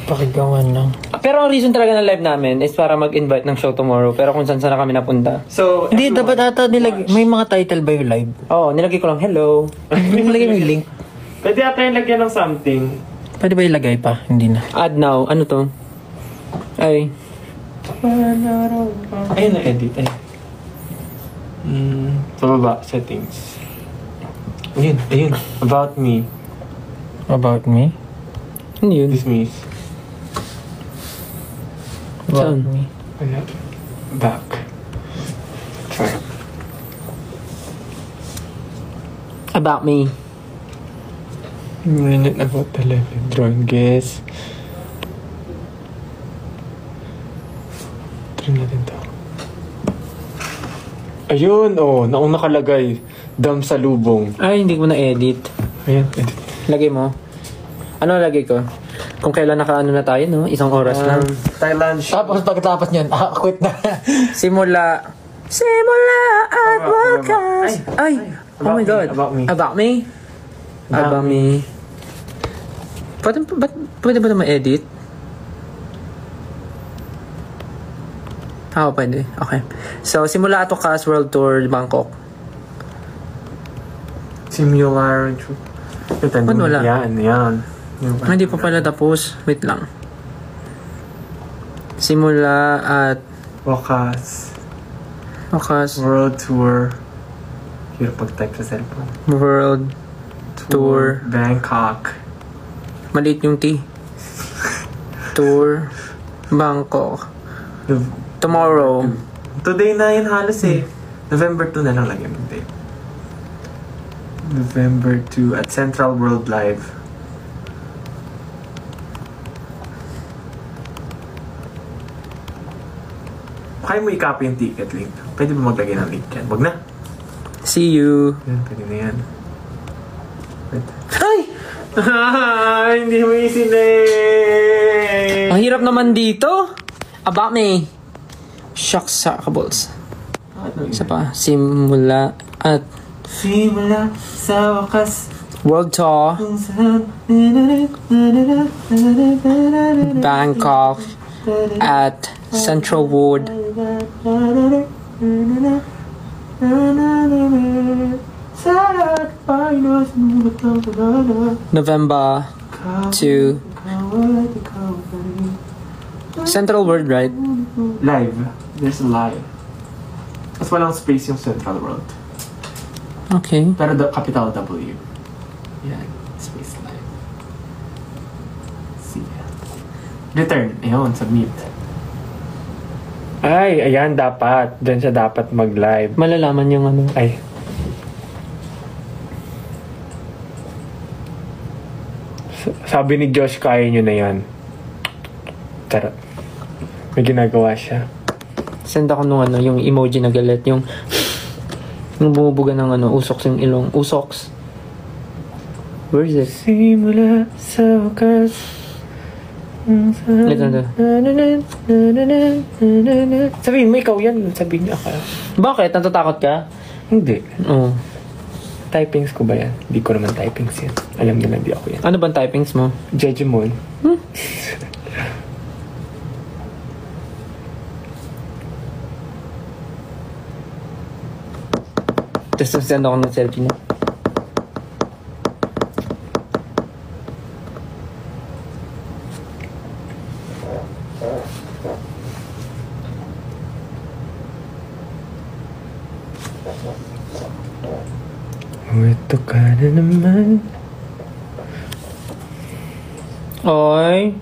Pakigawan lang. Pero ang reason talaga ng live namin is para mag-invite ng show tomorrow. Pero kung saan na kami napunta. So, Hindi, dapat ata may mga title ba yung live? Oo, nilagay ko lang, hello. Nilagay mo yung link. pwede ata yung lagyan ng something. Pwede ba ilagay pa? Hindi na. Add now. Ano to? Ay. Ayun na, edit. Ayun. Sa baba, settings. Ayun. About me. About me? Ano yun? Dismiss. About Saan? me. Ayan. Back. Try. About me. Minute about the level. Drawing guess. Try natin to. Ayun, naong nakalagay. Dam sa lubong. Ay, hindi ko na-edit. Ayan, edit. Lagay mo. Ano lagay ko? Kung kailan nakaano na tayo, no? Isang oras lang. Thailand show. Tapos pagkatapos niyan, quit na. Simula at wakas. Ay. Oh my God. About me. About me? About me. Pwede ba ito ma-edit? Pwede. Okay. So, simula at wakas World Tour Bangkok. Similar. Ba't wala? Yan. Hindi pa pala tapos. Wait lang. Simula at Wakas. World World Tour. Hirap pag-type sa cellphone. World Tour. Bangkok. Maliit yung T. Tour Bangkok. Tomorrow. Today na yun halos eh. November 2 na lang lagyan ng date. November 2 at Central World Live. Kaya mo i-copy yung ticket link. Pwede ba maglagay ng link yan? Wag na. See you. Yan, pwede na yan. Pwede. Ay! Hindi mo isinay! Ang hirap naman dito. About me. Shucks sa kabols. Isa pa. Simula at sa wakas. World Tour Bangkok at Central World November 2 Central World, right? Live. There's a live. Mas walang space yung Central World. Okay. Pero capital W. Yan. Space live. See ya. Return. Ayun, submit. Ay, ayan dapat. Diyan siya dapat mag-live. Malalaman yung ano. Ay. Sabi ni Josh, kaya nyo na yan. Tara. May ginagawa siya. Send ako nung ano, yung emoji na galit. Yung bumubuga ng ano, usoks yung ilong. Usoks. Where is it? Simula sa wakas. Ito. Sabihin mo, ikaw yan. Sabihin niya ka. Bakit? Natatakot ka? Hindi. Oo. Typings ko ba yan? Hindi ko naman typings yan. Alam nila, hindi ako yan. Ano bang typings mo? Jejemon. Tapos send ako ng selfie na. Ito ka na naman. Oy.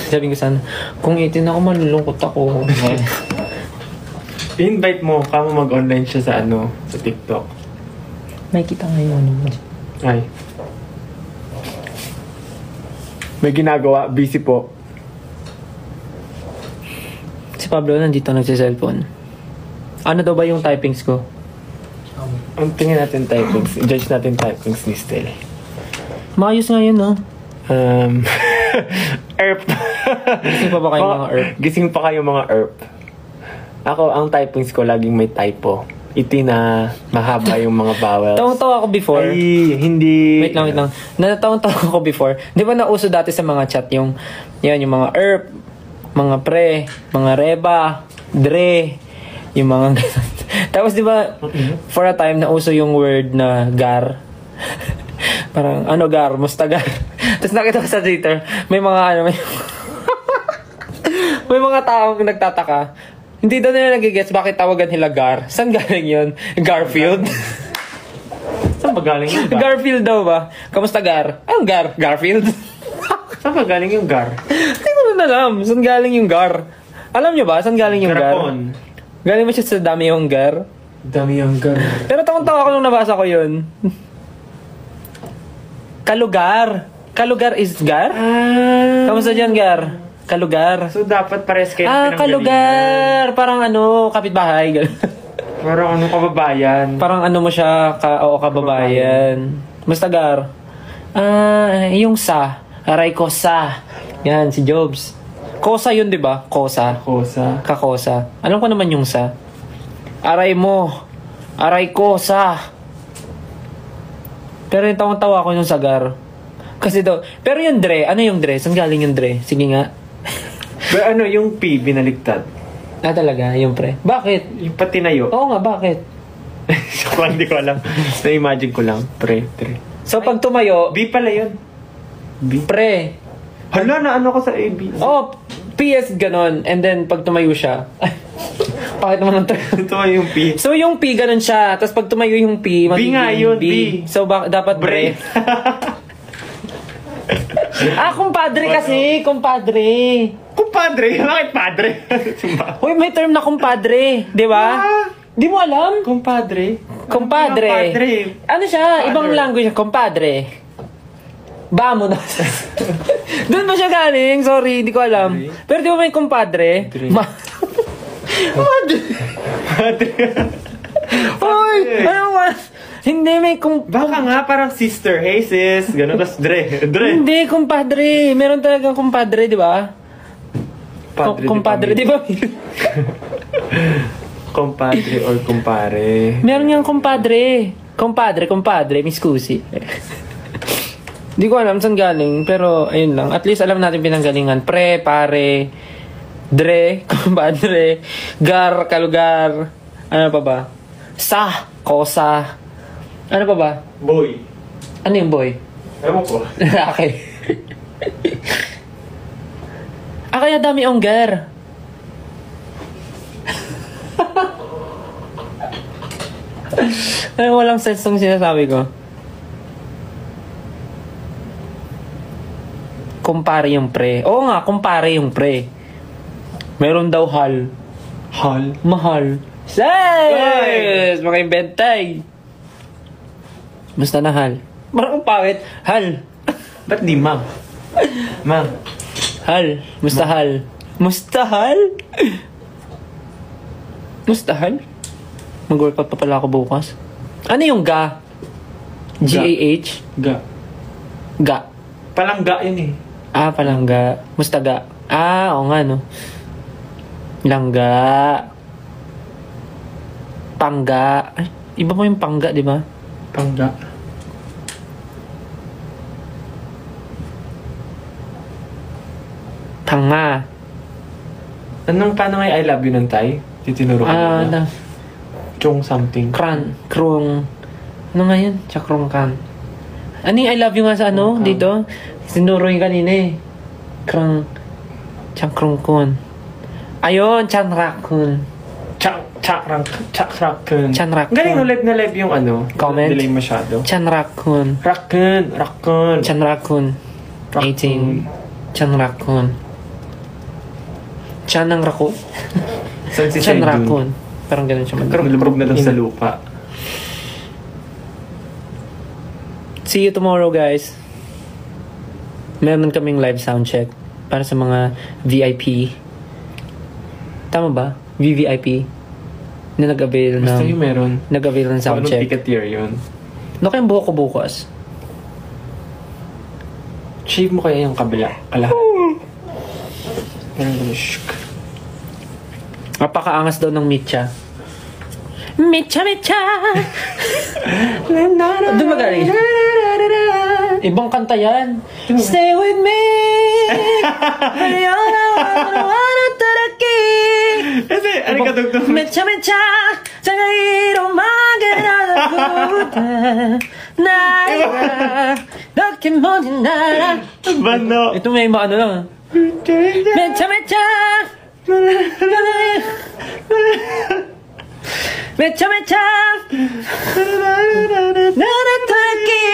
Sabi ko sana, kung 18 ako, malulungkot ako. I-invite mo, kamo mag-online siya sa sa TikTok. May kita ngayon. Ay. May ginagawa, busy po. Si Pablo nandito nagsi-cellphone. Ano daw ba yung typings ko? Ang tingin natin typings, judge natin typings ni Stel. Maayos nga yun, no? ERP. Gising pa ba kayo mga ERP? Gising pa kayo mga ERP. Ako, ang typings ko laging may typo. Iti na mahaba yung mga vowels. Tawang-tawa ako before. Ay, hindi. Wait lang. Natawang-tawa ako before. Di ba nauso dati sa mga chat yung mga ERP, mga pre, mga reba, dre, yung mga tapos di ba for a time nauso yung word na gar. Parang gar, mustagar. Tapos nakita ko sa Twitter, may mga may mga taong nagtataka. Hindi daw nila nagigets bakit tawagan nila Gar. Saan galing yun? Garfield? Saan ba galing yung Gar? Garfield daw ba? Kamusta Gar? Anong Gar? Garfield? Saan ba galing yung Gar? Hindi ko na alam. Saan galing yung Gar? Alam nyo ba? Saan galing yung Garapon. Gar? Galing mo siya sa dami yung Gar? Dami yung Gar. Pero tawang-tawa ko nung nabasa ko yun. Kalugar. Kalugar is Gar? Kamusta dyan, Gar? Kalugar. So, dapat pares kayo kalugar. Parang kapitbahay. Parang kababayan. Parang mo siya, kababayan. Basta Gar. Yung sa. Aray ko sa. Yan, si Jobs. Kosa yun, di ba? Kosa. Kakosa. Alam ko naman yung sa. Aray mo. Aray ko sa. Pero yung tawang-tawa ko yung sa Gar. Kasi daw, pero yung Dre, ano yung Dre? Saan galing yung Dre? Sige nga. Pero yung P, binaligtad. Talaga, yung pre. Bakit? Yung patinayo. Oo nga, bakit? So, hindi ko alam. Na-imagine ko lang. Pre. So, pag tumayo, B pala yun. B? pre. Hala, na ko sa AB. Oh, PS ganon. And then, pag tumayo siya. Bakit naman ang Ito yung P. So, yung P ganon siya. Tapos, pag tumayo yung P, B nga yun, B. So, dapat Bre. Kumpadre kasi. Kumpadre. Kumpadre? Bakit padre? Uy, may term na kumpadre. Di ba? Di mo alam? Kumpadre? Kumpadre. Ano siya? Padre. Ibang language siya. Kumpadre. Vamonos. Doon ba siya galing? Sorry, hindi ko alam. Pero di ba may kumpadre? Madre. Uy! Ano ba? Hindi may Baka nga parang sister. Hey sis. Ganun tas Dre. Hindi, kumpadre. Meron talagang kumpadre, di ba? Kumpadre, di ba? Kumpadre or kumpare. Meron niyang kumpadre. Kumpadre, Miss Kusi. Di ko alam saan galing, pero ayun lang. At least alam natin pinanggalingan. Pre, pare, Dre, kumpadre, Gar, kalugar. Ano pa ba? Sa, kosa. Ano pa ba? Boy. Ano yung boy? Ewan ko. Lalaki. Kaya dami onggar. Ay, walang sense ng sinasabi ko. Kumpare yung pre. Oo nga, kumpare yung pre. Meron daw hal. Hal? Mahal. Yes! Mga inventay. Basta na hal. Parang pangit. Hal. Ba't di ma'am? Ma'am. Hal. Mustahal. Mustahal? Mustahal? Mag-workout pa pala ako bukas. Ano yung ga? G-A-H? Ga. Ga. Palangga yun eh. Palangga. Mustaga. Oo nga, no? Langga. Pangga. Ay, iba mo yung pangga, di ba? Pangga. Tanga. Paano nga I love you ng Thai? Titinuro ko na. Chong something. Krong. Ano nga yun? Chakrong kan. Ano yung I love you nga sa ano? Dito? Sinuro yung kanina eh. Chakrong kun. Ayun, Chanrakun. Chakrakun. Chanrakun. Galing na live yung ano. Comment. Delay masyado. Chanrakun. Rakun. Chanrakun. 18. Chanrakun. Chan ng rako. Saan si Chan Saidun? rakun. Parang ganun siya. Nalubog na lang sa lupa. See you tomorrow, guys. Meron kaming live sound check para sa mga VIP. Tama ba? VVIP na nag-avail ng... Basta yung meron. Nag-avail ng sound Anong check. ticket tier yun? Ano kayong buhok ko bukas? Shave mo kaya yung kabila. Kalahati. Ganun ganun. Shhh. Napakaangas daw ng Mitcha. Mitcha! Doon ba galing? Ibang kanta yan. Stay with me! Kasi, ano ka tugtog? Mitcha! Tagairo magana naira Lokin mo din nara Bano? Ito may ano lang. Mitcha! Narataki!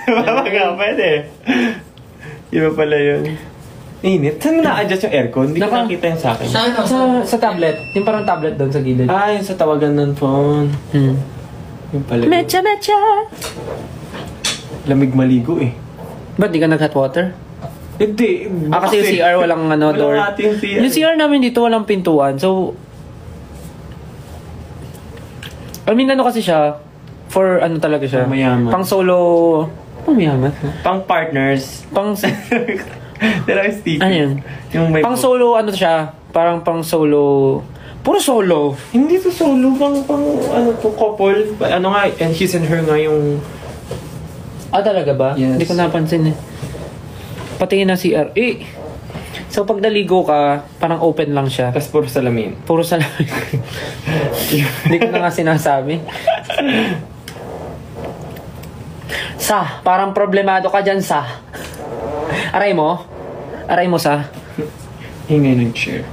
Baka nga, pwede. Iba pala yun. Init. Saan mo na-adjust yung aircon? Hindi ko nakita yung sa akin. Sa tablet. Yung parang tablet doon sa gilid. Ah, yung sa tawagan ng phone. Yung pala yun. Mitcha! Lamig maligo eh. Ba't di ka nag-hot water? Hindi. Kasi yung CR walang door. Walang ating CR. Yung CR namin dito walang pintuan. So, I mean, ano kasi siya, for ano talaga siya? Pang mayaman. Pang solo, pang mayaman? Pang partners. Pang, Pero yung sticker. ano yun? Yung may Pang solo, ano siya? Parang pang solo, puro solo. Hindi to solo. Pang ano to, couple. Ano nga, and his and her nga yung... Ah, talaga ba? Yes. Hindi ko napansin eh. Patingin na CR. So, pag naligo ka, parang open lang siya. Tapos puro salamin. Puro salamin. Hindi ko na nga sinasabi. Parang problemado ka dyan, Aray mo? Aray mo, Hingay ng chair.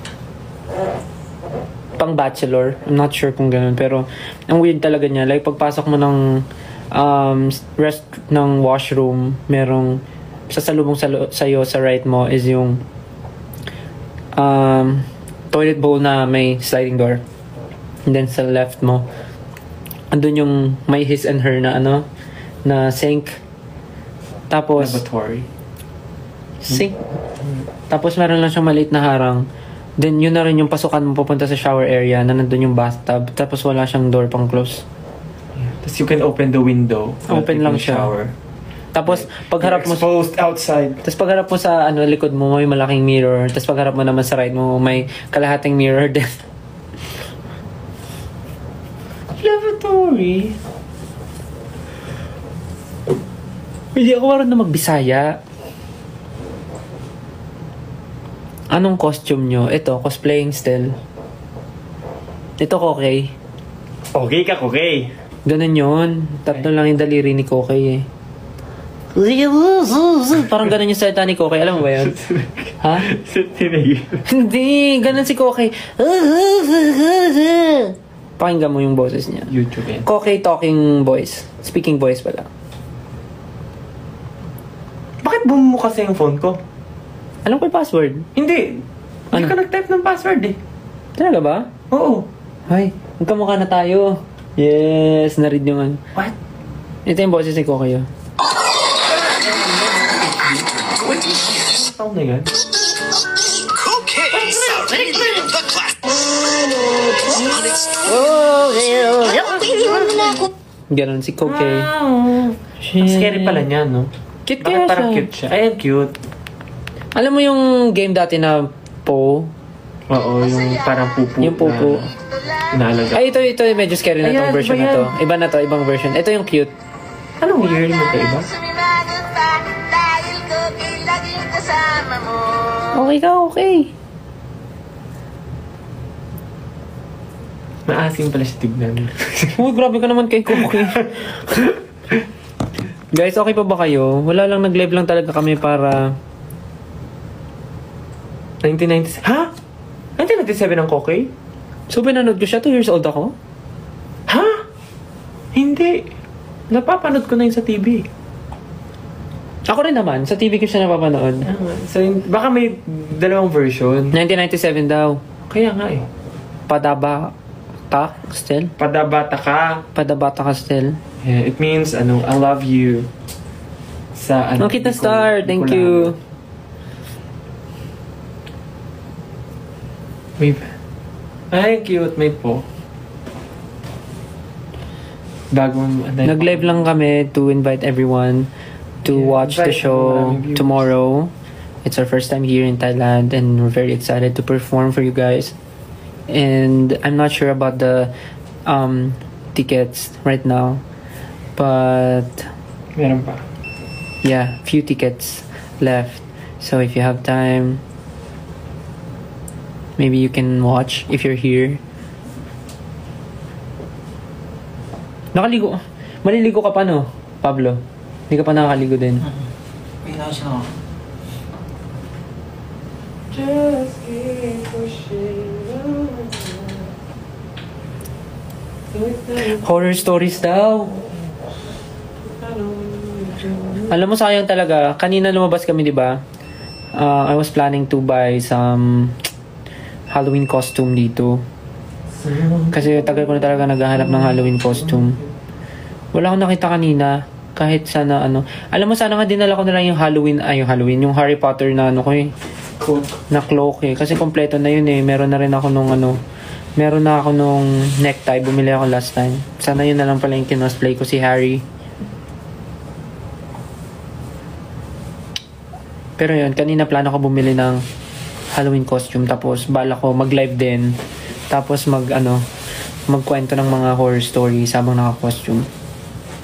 Pang bachelor. I'm not sure kung ganun. Pero, ang weird talaga niya. Like, pagpasok mo ng rest ng washroom, merong sasalubong sa'yo sa right mo is yung toilet bowl na may sliding door. And then sa left mo, andun yung may his and her na na sink. Tapos Laboratory. sink. Tapos meron lang siyang maliit na harang. Then yun na rin yung pasukan mo papunta sa shower area na nandun yung bathtub. Tapos wala siyang door pang close. Tapos you can open the window. Open lang siya. Shower. Tapos pagharap mo Exposed outside. Tapos pagharap mo sa likod mo may malaking mirror. Tapos pagharap mo naman sa right mo may kalahating mirror din. Laboratory. Hindi ako marunong magbisaya. Anong costume nyo? Ito, cosplaying still. Ito, Kokey. Okay ka, okay. Ganun yun. Tatlo lang yung daliri ni Kokey eh. Parang ganun yung salita ni Kokey. Alam mo ba yun? Ha? Hindi. Ganun si Kokey. Pakinggan mo yung boses niya. YouTube yan. Kokey talking voice. Speaking voice pala. Bakit bumumo kasi yung phone ko? Alam ko yung password. Hindi. Hindi Ano? ka nag-type ng password eh. Talaga ba? Oo. Ay, magkamukha na tayo. Yes, narid yung ano. What? Ito yung boses ni Kokey. Oh. Ano na yan? Okay, so the class. Ganon si Kokey. Ang scary pala niya, no? Cute Bakit kaya parang siya? cute siya? Ayan, cute. Alam mo yung game dati na Po? Oo, yung parang pupu. Yung Popo. inaalaga. Ay, ito medyo scary na Ayan, tong version iba na to. yan. Iba na to, ibang version. Ito yung cute. Anong year yung magkaiba? Okay ka, okay. Maasim pala siya tignan. Uy, grabe ka naman kay Cookie. Guys, okay pa ba kayo? Wala lang, nag-live lang talaga kami para... 1997? Ha? 1997 ang Koke? So, pinanood ko siya, 2 years old ako. Ha? Hindi. Napapanood ko na yun sa TV. Ako rin naman, sa TV ko siya napapanood. So, baka may dalawang version. 1997 daw. Kaya nga eh. Padabata still? Padabata ka. Padabata ka still. Yeah, it means, I love you. Sa, Ang cute na star, thank you. Wait. Ay, cute. May po. Bagong... Nag-live lang kami to invite everyone to watch the invite show maraming viewers. tomorrow. It's our first time here in Thailand and we're very excited to perform for you guys. And I'm not sure about the tickets right now. But Meron pa. yeah, few tickets left. So if you have time, maybe you can watch if you're here. Nakaligo. Maliligo ka pa, no, Pablo? Hindi ka pa nakakaligo din. Pinaw siya ako. Just keep pushing Horror stories daw. Alam mo, sayang talaga. Kanina lumabas kami, di ba? I was planning to buy some Halloween costume dito. Kasi tagal ko na talaga naghahanap ng Halloween costume. Wala akong nakita kanina. Kahit sana Alam mo, sana nga dinala ko na lang yung yung Harry Potter na na cloak eh. Kasi kompleto na yun eh. Meron na ako nung necktie. Bumili ako last time. Sana yun na lang pala yung kinosplay ko si Harry. Pero yun, kanina plano ko bumili ng Halloween costume. Tapos bala ko mag-live din. Tapos magkwento ng mga horror stories habang naka-costume.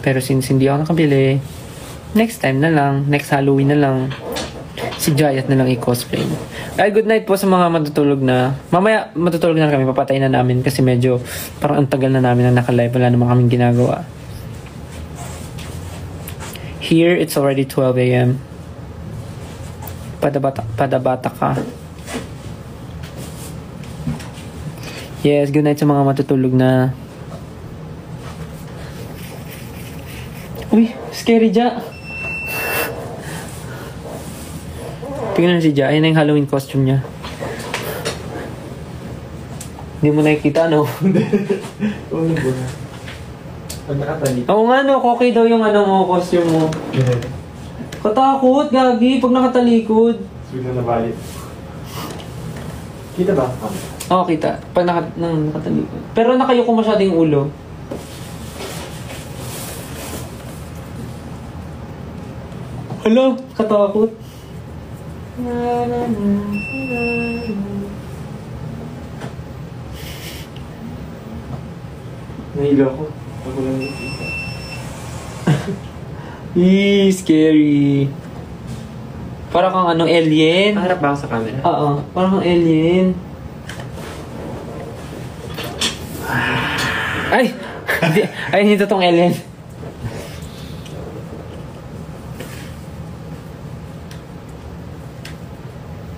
Pero since hindi ako nakabili, next time na lang, next Halloween na lang, si Jayat na lang i-cosplay. Ay, good night po sa mga matutulog na. Mamaya matutulog na kami, papatay na namin kasi medyo parang ang tagal na namin na naka-live. Wala naman kaming ginagawa. Here, it's already 12 a.m. Padabata ka. Yes, good night sa mga matutulog na. Uy, scary Ja. Tingnan si Ja. Ayun na yung Halloween costume niya. Hindi mo nakikita, no? Pag nakatali. Oo nga, no. Okay daw yung costume mo. Katakot, gagi. Pag nakatalikod. Bigla na balik. Kita ba? Oo, kita. Pag nakatalikod. Pero nakayuko masyado yung ulo. Hala, katakot. Nahilo ko. Ako lang nakita. Scary. Parang kang alien. Harap ba ako sa camera? Oo, parang kang alien. Ay! Ay, hindi totoong alien.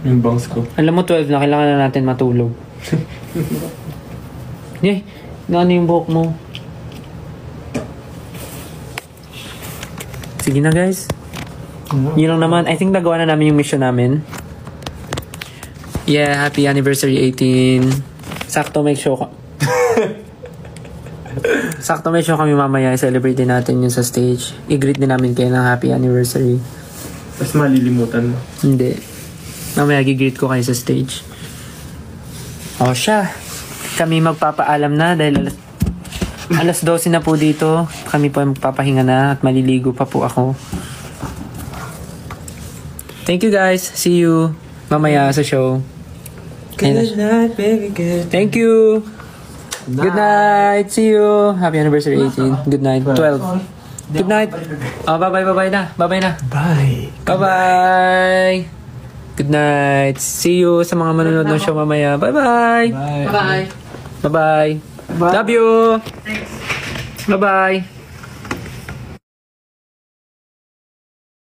Yung bangs ko. Alam mo, 12 na, kailangan na natin matulog. Yay! Yung buhok mo. Sige na, guys. Yun lang naman. I think nagawa na namin yung mission namin. Yeah, happy anniversary 18. Sakto may show Sakto may show kami mamaya. I-celebrate din natin yun sa stage. I-greet din namin kayo ng happy anniversary. Tapos malilimutan mo. Hindi. Mamaya gigreet ko kayo sa stage. O siya. Kami magpapaalam na dahil alas 12 na po dito. Kami po ay magpapahinga na at maliligo pa po ako. Thank you guys. See you mamaya sa show. Good night, baby, good. Thank you. Good night. See you. Happy anniversary 18. Good night. 12. Good night. Oh, bye-bye na. Bye-bye na. Bye. Bye-bye. Good night. See you sa mga manonood ng show mamaya. Bye-bye. Bye. Bye-bye. Love you. Bye-bye.